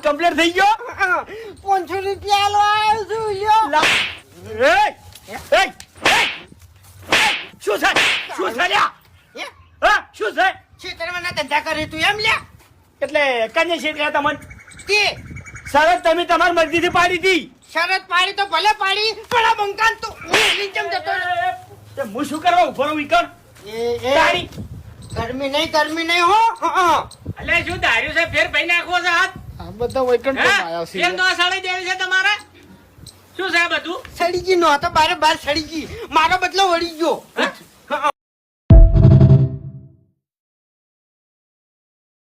complete થઈ ગયો 500 રૂપિયા લો આવ્યો છું લ્યો શું છે શું છે લ્યા હા શું છે છેતરવાના ધંધા કરે તું એમ લ્યા એટલે કને છેતર્યા તમને તે શરત તમે તમારી મરજીથી પાડી હતી શરત પાડી તો ભલે પાડી પણ આ બંકાન તો નીચમ જતો તે હું શું કરવા ઉભો રહું ઈકણ તારી ગરમી નહીં હો એટલે શું ધાર્યું છે ફેર ભાઈ નાખવો છે હાથ આ બધા વૈકણ તો આયા છે કેમ તો સળી દેવી છે તમારે શું છે આ બધું સડી ગઈ નો તો બારે બાર સડી ગઈ મારો બદલો વળી ગયો